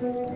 Welcome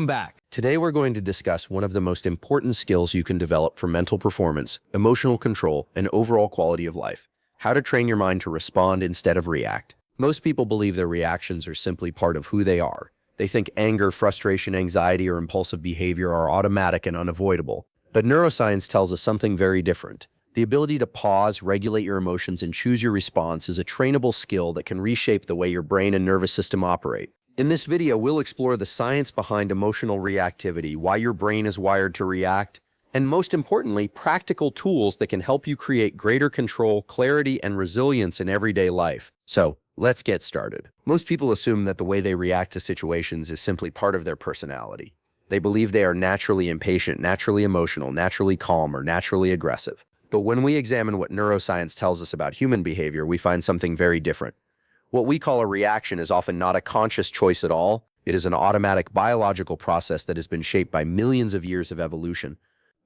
back. Today we're going to discuss one of the most important skills you can develop for mental performance, emotional control, and overall quality of life. How to train your mind to respond instead of react. Most people believe their reactions are simply part of who they are. They think anger, frustration, anxiety, or impulsive behavior are automatic and unavoidable. But neuroscience tells us something very different. The ability to pause, regulate your emotions, and choose your response is a trainable skill that can reshape the way your brain and nervous system operate. In this video, we'll explore the science behind emotional reactivity, why your brain is wired to react, and most importantly, practical tools that can help you create greater control, clarity, and resilience in everyday life. So, let's get started. Most people assume that the way they react to situations is simply part of their personality. They believe they are naturally impatient, naturally emotional, naturally calm, or naturally aggressive. But when we examine what neuroscience tells us about human behavior, we find something very different. What we call a reaction is often not a conscious choice at all. It is an automatic biological process that has been shaped by millions of years of evolution.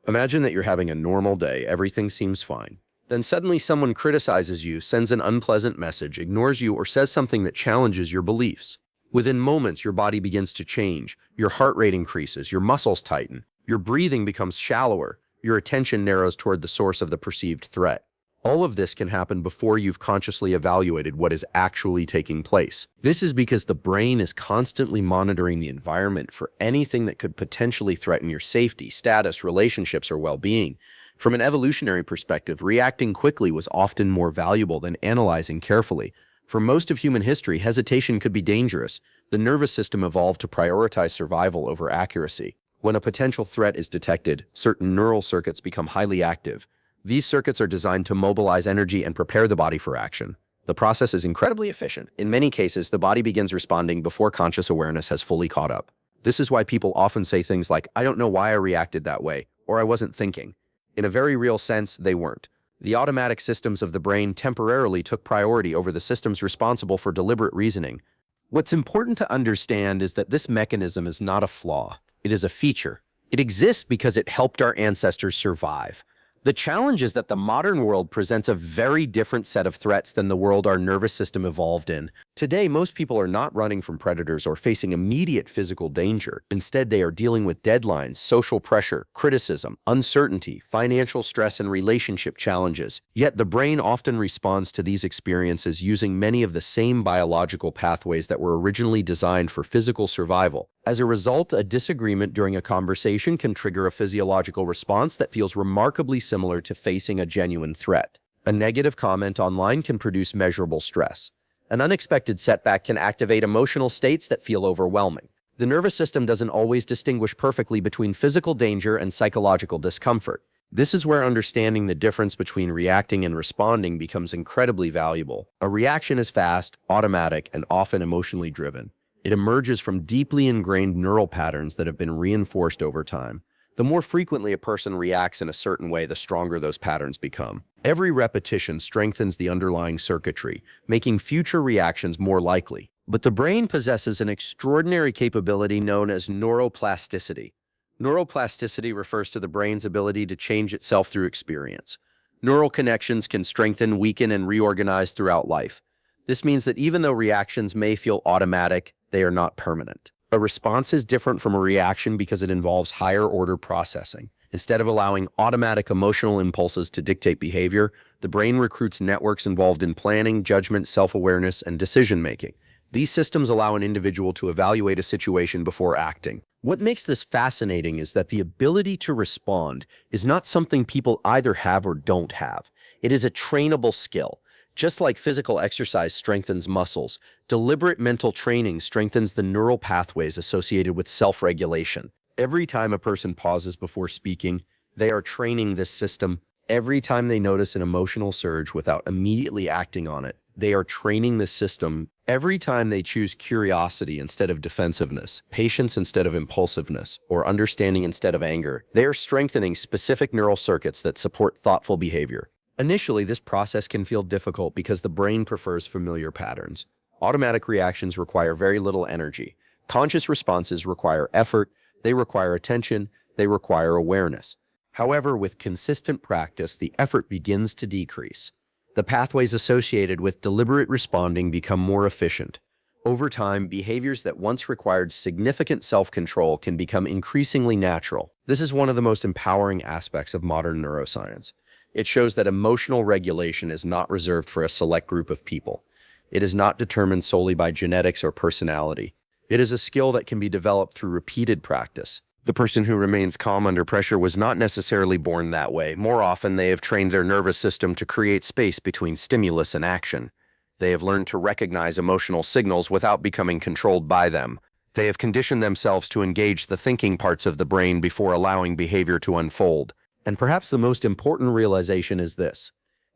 Imagine that you're having a normal day, everything seems fine. Then suddenly someone criticizes you, sends an unpleasant message, ignores you, or says something that challenges your beliefs. Within moments, your body begins to change. Your heart rate increases, your muscles tighten, your breathing becomes shallower, your attention narrows toward the source of the perceived threat. All of this can happen before you've consciously evaluated what is actually taking place. This is because the brain is constantly monitoring the environment for anything that could potentially threaten your safety, status, relationships, or well-being. From an evolutionary perspective, reacting quickly was often more valuable than analyzing carefully. For most of human history, hesitation could be dangerous. The nervous system evolved to prioritize survival over accuracy. When a potential threat is detected, certain neural circuits become highly active. These circuits are designed to mobilize energy and prepare the body for action. The process is incredibly efficient. In many cases, the body begins responding before conscious awareness has fully caught up. This is why people often say things like, "I don't know why I reacted that way," or "I wasn't thinking." In a very real sense, they weren't. The automatic systems of the brain temporarily took priority over the systems responsible for deliberate reasoning. What's important to understand is that this mechanism is not a flaw. It is a feature. It exists because it helped our ancestors survive. The challenge is that the modern world presents a very different set of threats than the world our nervous system evolved in. Today, most people are not running from predators or facing immediate physical danger. Instead, they are dealing with deadlines, social pressure, criticism, uncertainty, financial stress, and relationship challenges. Yet the brain often responds to these experiences using many of the same biological pathways that were originally designed for physical survival. As a result, a disagreement during a conversation can trigger a physiological response that feels remarkably similar to facing a genuine threat. A negative comment online can produce measurable stress. An unexpected setback can activate emotional states that feel overwhelming. The nervous system doesn't always distinguish perfectly between physical danger and psychological discomfort. This is where understanding the difference between reacting and responding becomes incredibly valuable. A reaction is fast, automatic, and often emotionally driven. It emerges from deeply ingrained neural patterns that have been reinforced over time. The more frequently a person reacts in a certain way, the stronger those patterns become. Every repetition strengthens the underlying circuitry, making future reactions more likely. But the brain possesses an extraordinary capability known as neuroplasticity. Neuroplasticity refers to the brain's ability to change itself through experience. Neural connections can strengthen, weaken, and reorganize throughout life. This means that even though reactions may feel automatic, they are not permanent. A response is different from a reaction because it involves higher-order processing. Instead of allowing automatic emotional impulses to dictate behavior, the brain recruits networks involved in planning, judgment, self-awareness, and decision-making. These systems allow an individual to evaluate a situation before acting. What makes this fascinating is that the ability to respond is not something people either have or don't have. It is a trainable skill. Just like physical exercise strengthens muscles, deliberate mental training strengthens the neural pathways associated with self-regulation. Every time a person pauses before speaking, they are training this system. Every time they notice an emotional surge without immediately acting on it, they are training this system. Every time they choose curiosity instead of defensiveness, patience instead of impulsiveness, or understanding instead of anger, they are strengthening specific neural circuits that support thoughtful behavior. Initially, this process can feel difficult because the brain prefers familiar patterns. Automatic reactions require very little energy. Conscious responses require effort, they require attention, they require awareness. However, with consistent practice, the effort begins to decrease. The pathways associated with deliberate responding become more efficient. Over time, behaviors that once required significant self-control can become increasingly natural. This is one of the most empowering aspects of modern neuroscience. It shows that emotional regulation is not reserved for a select group of people. It is not determined solely by genetics or personality. It is a skill that can be developed through repeated practice. The person who remains calm under pressure was not necessarily born that way. More often, they have trained their nervous system to create space between stimulus and action. They have learned to recognize emotional signals without becoming controlled by them. They have conditioned themselves to engage the thinking parts of the brain before allowing behavior to unfold. And perhaps the most important realization is this: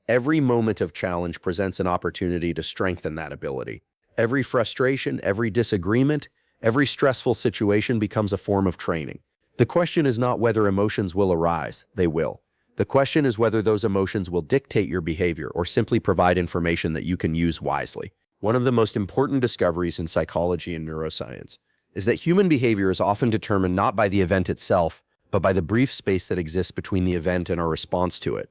every moment of challenge presents an opportunity to strengthen that ability. Every frustration, every disagreement, every stressful situation becomes a form of training. The question is not whether emotions will arise, they will. The question is whether those emotions will dictate your behavior or simply provide information that you can use wisely. One of the most important discoveries in psychology and neuroscience is that human behavior is often determined not by the event itself, but by the brief space that exists between the event and our response to it.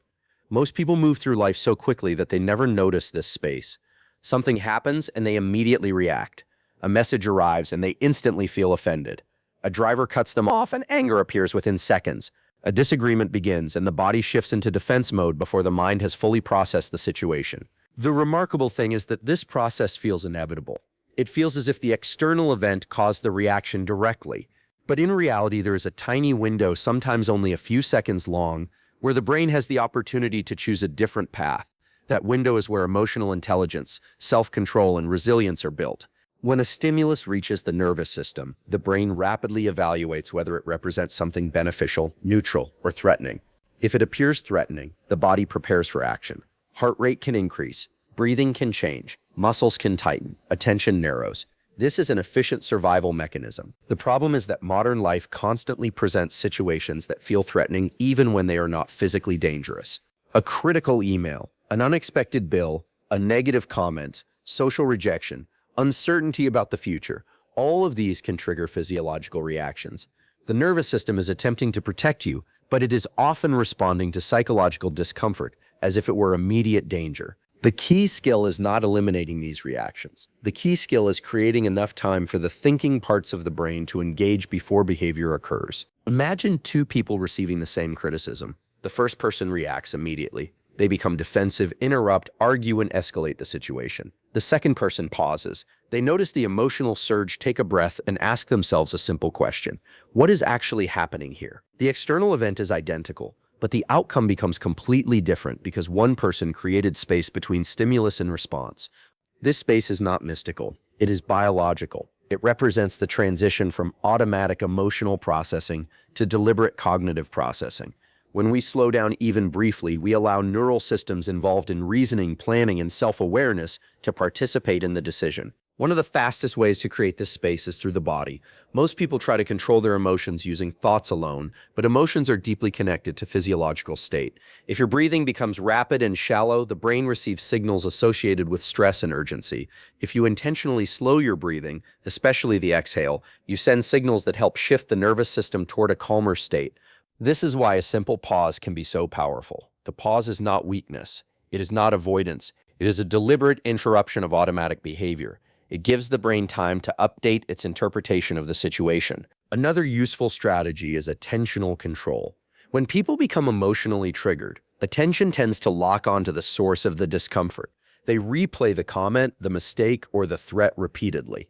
Most people move through life so quickly that they never notice this space. Something happens and they immediately react. A message arrives and they instantly feel offended. A driver cuts them off and anger appears within seconds. A disagreement begins and the body shifts into defense mode before the mind has fully processed the situation. The remarkable thing is that this process feels inevitable. It feels as if the external event caused the reaction directly. But in reality, there is a tiny window, sometimes only a few seconds long, where the brain has the opportunity to choose a different path. That window is where emotional intelligence, self-control, and resilience are built. When a stimulus reaches the nervous system, the brain rapidly evaluates whether it represents something beneficial, neutral, or threatening. If it appears threatening, the body prepares for action. Heart rate can increase, breathing can change, muscles can tighten, attention narrows. This is an efficient survival mechanism. The problem is that modern life constantly presents situations that feel threatening even when they are not physically dangerous. A critical email, an unexpected bill, a negative comment, social rejection, uncertainty about the future, all of these can trigger physiological reactions. The nervous system is attempting to protect you, but it is often responding to psychological discomfort as if it were immediate danger. The key skill is not eliminating these reactions. The key skill is creating enough time for the thinking parts of the brain to engage before behavior occurs. Imagine two people receiving the same criticism. The first person reacts immediately. They become defensive, interrupt, argue, and escalate the situation. The second person pauses. They notice the emotional surge, take a breath, and ask themselves a simple question: what is actually happening here? The external event is identical, but the outcome becomes completely different because one person created space between stimulus and response. This space is not mystical. It is biological. It represents the transition from automatic emotional processing to deliberate cognitive processing. When we slow down even briefly, we allow neural systems involved in reasoning, planning, and self-awareness to participate in the decision. One of the fastest ways to create this space is through the body. Most people try to control their emotions using thoughts alone, but emotions are deeply connected to physiological state. If your breathing becomes rapid and shallow, the brain receives signals associated with stress and urgency. If you intentionally slow your breathing, especially the exhale, you send signals that help shift the nervous system toward a calmer state. This is why a simple pause can be so powerful. The pause is not weakness. It is not avoidance. It is a deliberate interruption of automatic behavior. It gives the brain time to update its interpretation of the situation. Another useful strategy is attentional control. When people become emotionally triggered, attention tends to lock onto the source of the discomfort. They replay the comment, the mistake, or the threat repeatedly.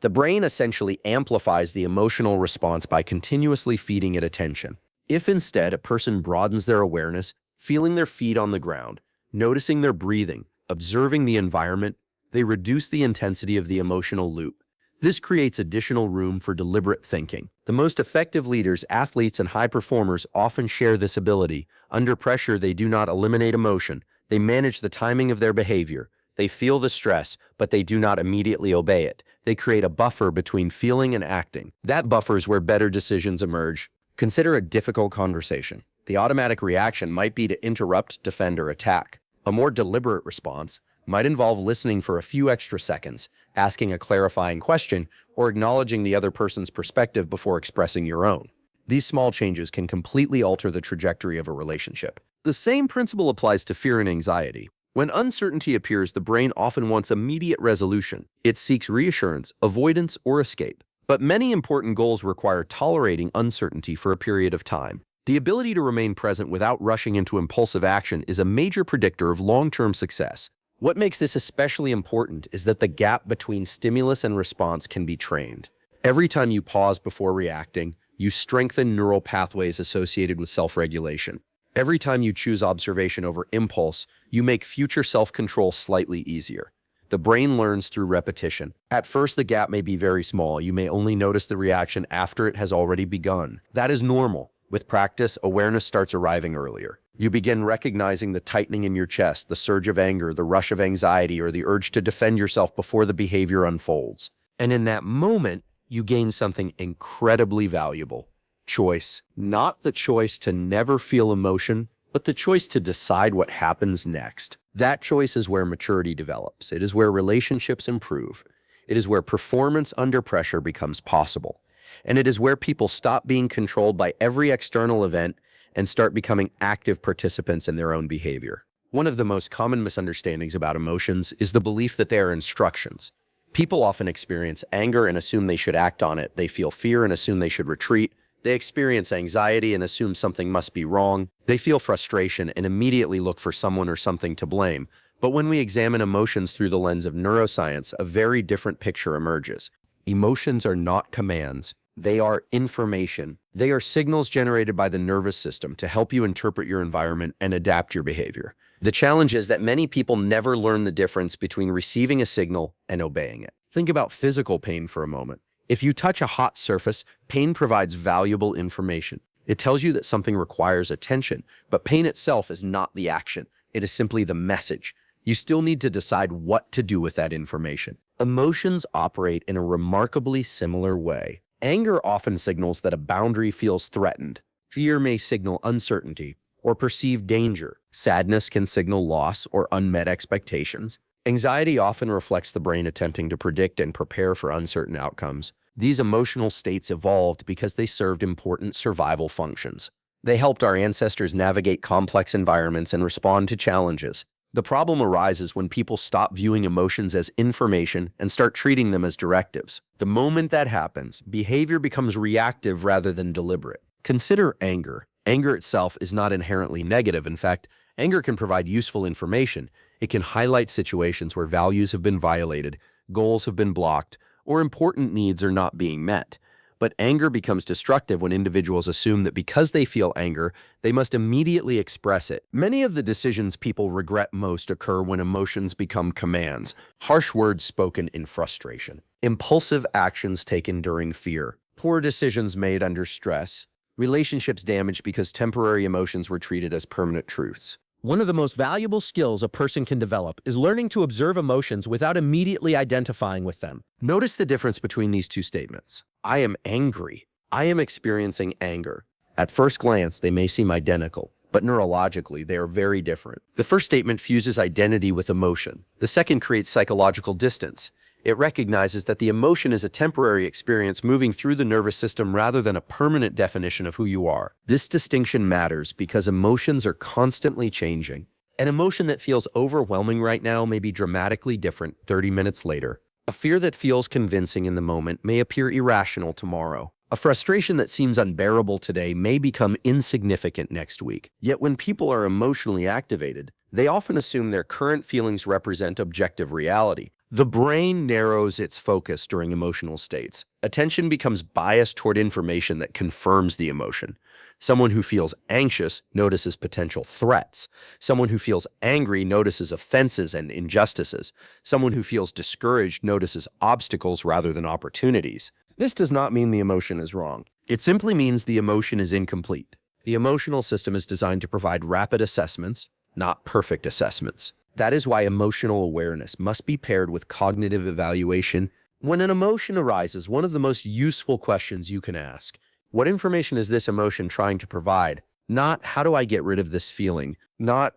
The brain essentially amplifies the emotional response by continuously feeding it attention. If instead a person broadens their awareness, feeling their feet on the ground, noticing their breathing, observing the environment, they reduce the intensity of the emotional loop. This creates additional room for deliberate thinking. The most effective leaders, athletes, and high performers often share this ability. Under pressure, they do not eliminate emotion. They manage the timing of their behavior. They feel the stress, but they do not immediately obey it. They create a buffer between feeling and acting. That buffer is where better decisions emerge. Consider a difficult conversation. The automatic reaction might be to interrupt, defend, or attack. A more deliberate response might involve listening for a few extra seconds, asking a clarifying question, or acknowledging the other person's perspective before expressing your own. These small changes can completely alter the trajectory of a relationship. The same principle applies to fear and anxiety. When uncertainty appears, the brain often wants immediate resolution. It seeks reassurance, avoidance, or escape. But many important goals require tolerating uncertainty for a period of time. The ability to remain present without rushing into impulsive action is a major predictor of long-term success. What makes this especially important is that the gap between stimulus and response can be trained. Every time you pause before reacting, you strengthen neural pathways associated with self-regulation. Every time you choose observation over impulse, you make future self-control slightly easier. The brain learns through repetition. At first, the gap may be very small. You may only notice the reaction after it has already begun. That is normal. With practice, awareness starts arriving earlier. You begin recognizing the tightening in your chest, the surge of anger, the rush of anxiety, or the urge to defend yourself before the behavior unfolds. And in that moment, you gain something incredibly valuable. Choice. Not the choice to never feel emotion, but the choice to decide what happens next. That choice is where maturity develops. It is where relationships improve. It is where performance under pressure becomes possible. And it is where people stop being controlled by every external event and start becoming active participants in their own behavior. One of the most common misunderstandings about emotions is the belief that they are instructions. People often experience anger and assume they should act on it. They feel fear and assume they should retreat. They experience anxiety and assume something must be wrong. They feel frustration and immediately look for someone or something to blame. But when we examine emotions through the lens of neuroscience, a very different picture emerges. Emotions are not commands. They are information. They are signals generated by the nervous system to help you interpret your environment and adapt your behavior. The challenge is that many people never learn the difference between receiving a signal and obeying it. Think about physical pain for a moment. If you touch a hot surface, pain provides valuable information. It tells you that something requires attention, but pain itself is not the action. It is simply the message. You still need to decide what to do with that information. Emotions operate in a remarkably similar way. Anger often signals that a boundary feels threatened. Fear may signal uncertainty or perceived danger. Sadness can signal loss or unmet expectations. Anxiety often reflects the brain attempting to predict and prepare for uncertain outcomes. These emotional states evolved because they served important survival functions. They helped our ancestors navigate complex environments and respond to challenges. The problem arises when people stop viewing emotions as information and start treating them as directives. The moment that happens, behavior becomes reactive rather than deliberate. Consider anger. Anger itself is not inherently negative. In fact, anger can provide useful information. It can highlight situations where values have been violated, goals have been blocked, or important needs are not being met. But anger becomes destructive when individuals assume that because they feel anger, they must immediately express it. Many of the decisions people regret most occur when emotions become commands, harsh words spoken in frustration, impulsive actions taken during fear, poor decisions made under stress, relationships damaged because temporary emotions were treated as permanent truths. One of the most valuable skills a person can develop is learning to observe emotions without immediately identifying with them. Notice the difference between these two statements. I am angry. I am experiencing anger. At first glance, they may seem identical, but neurologically, they are very different. The first statement fuses identity with emotion. The second creates psychological distance. It recognizes that the emotion is a temporary experience moving through the nervous system rather than a permanent definition of who you are. This distinction matters because emotions are constantly changing. An emotion that feels overwhelming right now may be dramatically different 30 minutes later. A fear that feels convincing in the moment may appear irrational tomorrow. A frustration that seems unbearable today may become insignificant next week. Yet when people are emotionally activated, they often assume their current feelings represent objective reality. The brain narrows its focus during emotional states. Attention becomes biased toward information that confirms the emotion. Someone who feels anxious notices potential threats. Someone who feels angry notices offenses and injustices. Someone who feels discouraged notices obstacles rather than opportunities. This does not mean the emotion is wrong. It simply means the emotion is incomplete. The emotional system is designed to provide rapid assessments, not perfect assessments. That is why emotional awareness must be paired with cognitive evaluation. When an emotion arises, one of the most useful questions you can ask, what information is this emotion trying to provide? Not, how do I get rid of this feeling? Not,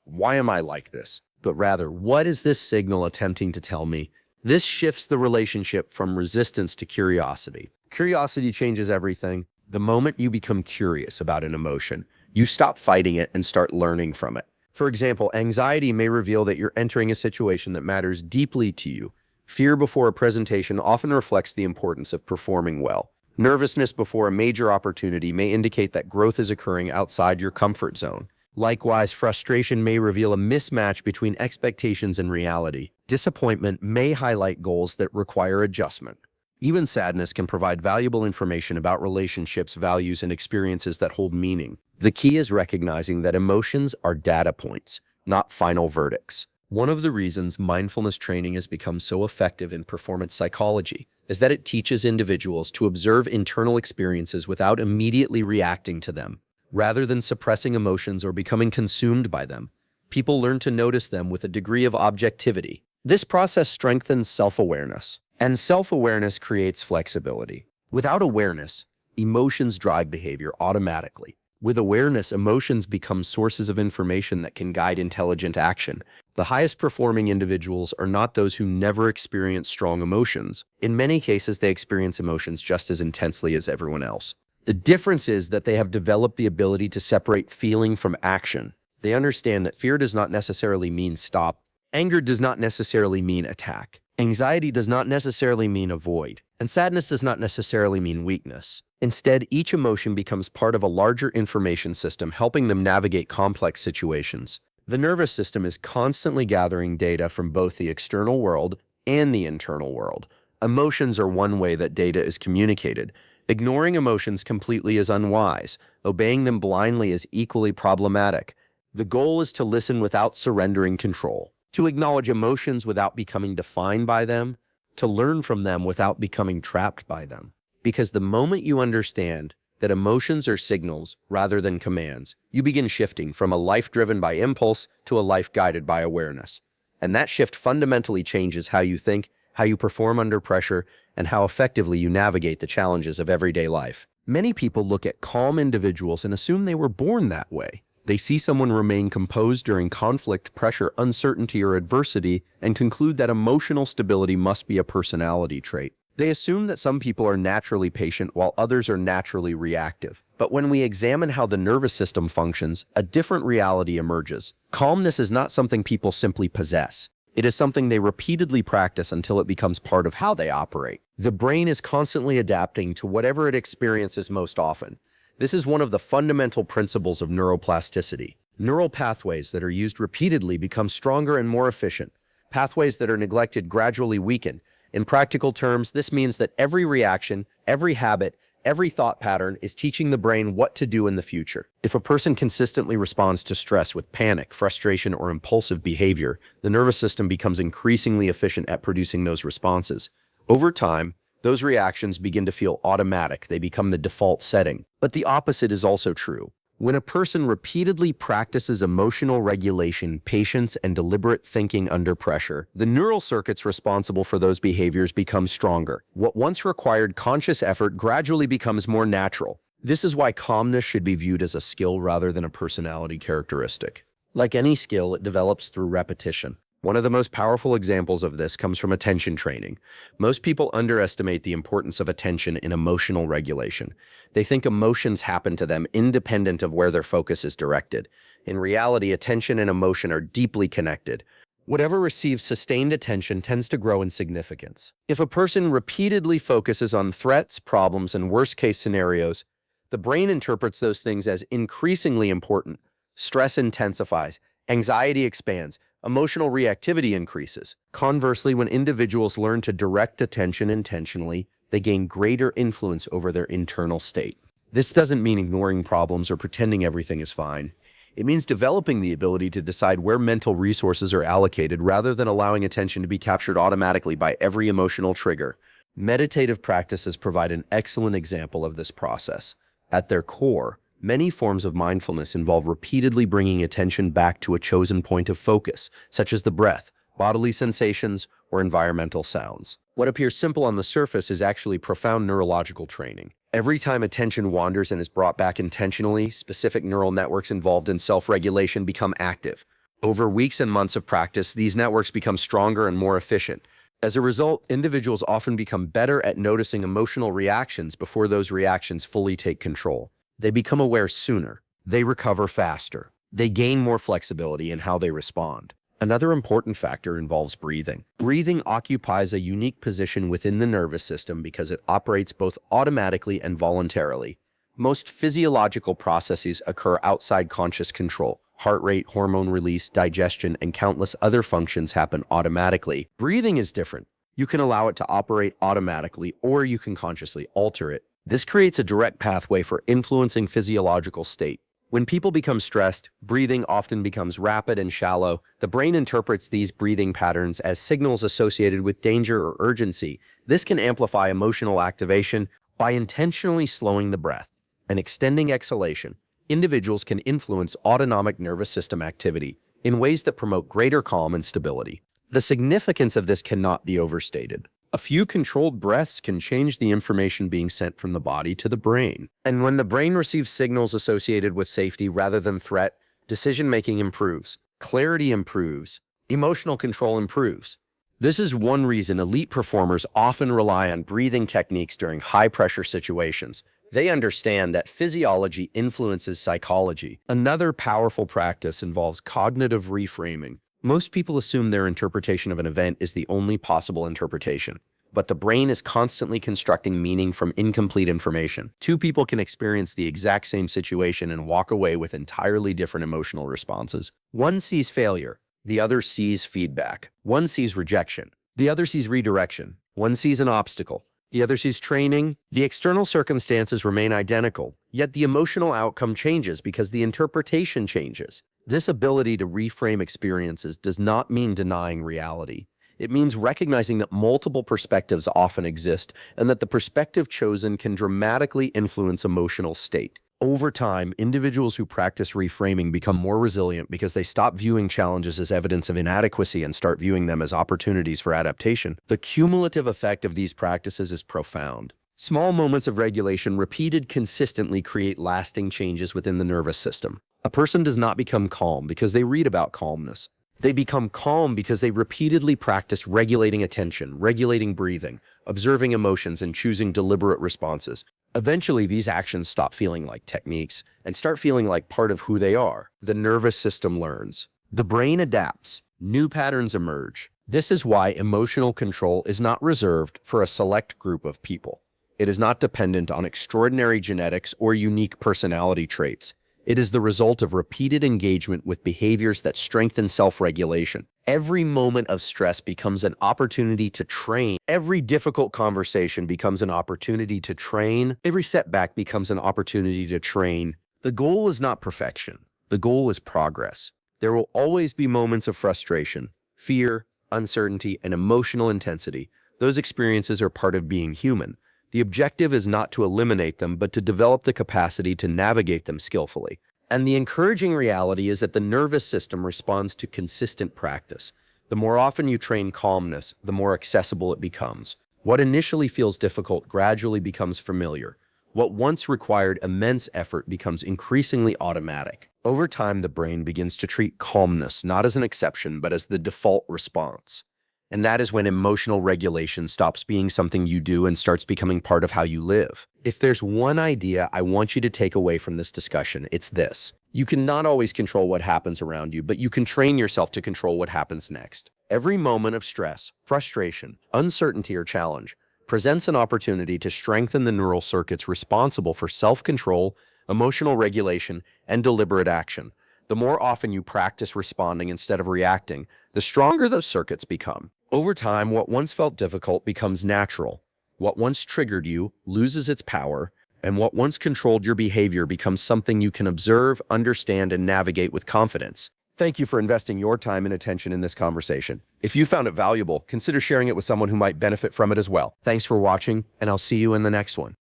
why am I like this? But rather, what is this signal attempting to tell me? This shifts the relationship from resistance to curiosity. Curiosity changes everything. The moment you become curious about an emotion, you stop fighting it and start learning from it. For example, anxiety may reveal that you're entering a situation that matters deeply to you. Fear before a presentation often reflects the importance of performing well. Nervousness before a major opportunity may indicate that growth is occurring outside your comfort zone. Likewise, frustration may reveal a mismatch between expectations and reality. Disappointment may highlight goals that require adjustment. Even sadness can provide valuable information about relationships, values, and experiences that hold meaning. The key is recognizing that emotions are data points, not final verdicts. One of the reasons mindfulness training has become so effective in performance psychology is that it teaches individuals to observe internal experiences without immediately reacting to them. Rather than suppressing emotions or becoming consumed by them, people learn to notice them with a degree of objectivity. This process strengthens self-awareness, and self-awareness creates flexibility. Without awareness, emotions drive behavior automatically. With awareness, emotions become sources of information that can guide intelligent action. The highest performing individuals are not those who never experience strong emotions. In many cases, they experience emotions just as intensely as everyone else. The difference is that they have developed the ability to separate feeling from action. They understand that fear does not necessarily mean stop. Anger does not necessarily mean attack. Anxiety does not necessarily mean avoid. And sadness does not necessarily mean weakness. Instead, each emotion becomes part of a larger information system, helping them navigate complex situations. The nervous system is constantly gathering data from both the external world and the internal world. Emotions are one way that data is communicated. Ignoring emotions completely is unwise. Obeying them blindly is equally problematic. The goal is to listen without surrendering control, to acknowledge emotions without becoming defined by them, to learn from them without becoming trapped by them. Because the moment you understand that emotions are signals rather than commands, you begin shifting from a life driven by impulse to a life guided by awareness. And that shift fundamentally changes how you think, how you perform under pressure, and how effectively you navigate the challenges of everyday life. Many people look at calm individuals and assume they were born that way. They see someone remain composed during conflict, pressure, uncertainty, or adversity, and conclude that emotional stability must be a personality trait. They assume that some people are naturally patient while others are naturally reactive. But when we examine how the nervous system functions, a different reality emerges. Calmness is not something people simply possess. It is something they repeatedly practice until it becomes part of how they operate. The brain is constantly adapting to whatever it experiences most often. This is one of the fundamental principles of neuroplasticity. Neural pathways that are used repeatedly become stronger and more efficient. Pathways that are neglected gradually weaken. In practical terms, this means that every reaction, every habit, every thought pattern is teaching the brain what to do in the future. If a person consistently responds to stress with panic, frustration, or impulsive behavior, the nervous system becomes increasingly efficient at producing those responses. Over time, those reactions begin to feel automatic. They become the default setting. But the opposite is also true. When a person repeatedly practices emotional regulation, patience, and deliberate thinking under pressure, the neural circuits responsible for those behaviors become stronger. What once required conscious effort gradually becomes more natural. This is why calmness should be viewed as a skill rather than a personality characteristic. Like any skill, it develops through repetition. One of the most powerful examples of this comes from attention training. Most people underestimate the importance of attention in emotional regulation. They think emotions happen to them independent of where their focus is directed. In reality, attention and emotion are deeply connected. Whatever receives sustained attention tends to grow in significance. If a person repeatedly focuses on threats, problems, and worst-case scenarios, the brain interprets those things as increasingly important. Stress intensifies, anxiety expands, emotional reactivity increases. Conversely, when individuals learn to direct attention intentionally, they gain greater influence over their internal state. This doesn't mean ignoring problems or pretending everything is fine. It means developing the ability to decide where mental resources are allocated rather than allowing attention to be captured automatically by every emotional trigger. Meditative practices provide an excellent example of this process. At their core, many forms of mindfulness involve repeatedly bringing attention back to a chosen point of focus, such as the breath, bodily sensations, or environmental sounds. What appears simple on the surface is actually profound neurological training. Every time attention wanders and is brought back intentionally, specific neural networks involved in self-regulation become active. Over weeks and months of practice, these networks become stronger and more efficient. As a result, individuals often become better at noticing emotional reactions before those reactions fully take control. They become aware sooner. They recover faster. They gain more flexibility in how they respond. Another important factor involves breathing. Breathing occupies a unique position within the nervous system because it operates both automatically and voluntarily. Most physiological processes occur outside conscious control. Heart rate, hormone release, digestion, and countless other functions happen automatically. Breathing is different. You can allow it to operate automatically, or you can consciously alter it. This creates a direct pathway for influencing physiological state. When people become stressed, breathing often becomes rapid and shallow. The brain interprets these breathing patterns as signals associated with danger or urgency. This can amplify emotional activation by intentionally slowing the breath and extending exhalation. Individuals can influence autonomic nervous system activity in ways that promote greater calm and stability. The significance of this cannot be overstated. A few controlled breaths can change the information being sent from the body to the brain. And when the brain receives signals associated with safety rather than threat, decision-making improves, clarity improves, emotional control improves. This is one reason elite performers often rely on breathing techniques during high-pressure situations. They understand that physiology influences psychology. Another powerful practice involves cognitive reframing. Most people assume their interpretation of an event is the only possible interpretation, but the brain is constantly constructing meaning from incomplete information. Two people can experience the exact same situation and walk away with entirely different emotional responses. One sees failure, the other sees feedback. One sees rejection, the other sees redirection. One sees an obstacle, the other sees training. The external circumstances remain identical, yet the emotional outcome changes because the interpretation changes. This ability to reframe experiences does not mean denying reality. It means recognizing that multiple perspectives often exist and that the perspective chosen can dramatically influence emotional state. Over time, individuals who practice reframing become more resilient because they stop viewing challenges as evidence of inadequacy and start viewing them as opportunities for adaptation. The cumulative effect of these practices is profound. Small moments of regulation repeated consistently create lasting changes within the nervous system. A person does not become calm because they read about calmness. They become calm because they repeatedly practice regulating attention, regulating breathing, observing emotions, and choosing deliberate responses. Eventually, these actions stop feeling like techniques and start feeling like part of who they are. The nervous system learns. The brain adapts. New patterns emerge. This is why emotional control is not reserved for a select group of people. It is not dependent on extraordinary genetics or unique personality traits. It is the result of repeated engagement with behaviors that strengthen self-regulation. Every moment of stress becomes an opportunity to train. Every difficult conversation becomes an opportunity to train. Every setback becomes an opportunity to train. The goal is not perfection. The goal is progress. There will always be moments of frustration, fear, uncertainty, and emotional intensity. Those experiences are part of being human. The objective is not to eliminate them, but to develop the capacity to navigate them skillfully. And the encouraging reality is that the nervous system responds to consistent practice. The more often you train calmness, the more accessible it becomes. What initially feels difficult gradually becomes familiar. What once required immense effort becomes increasingly automatic. Over time, the brain begins to treat calmness not as an exception, but as the default response. And that is when emotional regulation stops being something you do and starts becoming part of how you live. If there's one idea I want you to take away from this discussion, it's this. You can not always control what happens around you, but you can train yourself to control what happens next. Every moment of stress, frustration, uncertainty, or challenge presents an opportunity to strengthen the neural circuits responsible for self-control, emotional regulation, and deliberate action. The more often you practice responding instead of reacting, the stronger those circuits become. Over time, what once felt difficult becomes natural. What once triggered you loses its power, and what once controlled your behavior becomes something you can observe, understand, and navigate with confidence. Thank you for investing your time and attention in this conversation. If you found it valuable, consider sharing it with someone who might benefit from it as well. Thanks for watching, and I'll see you in the next one.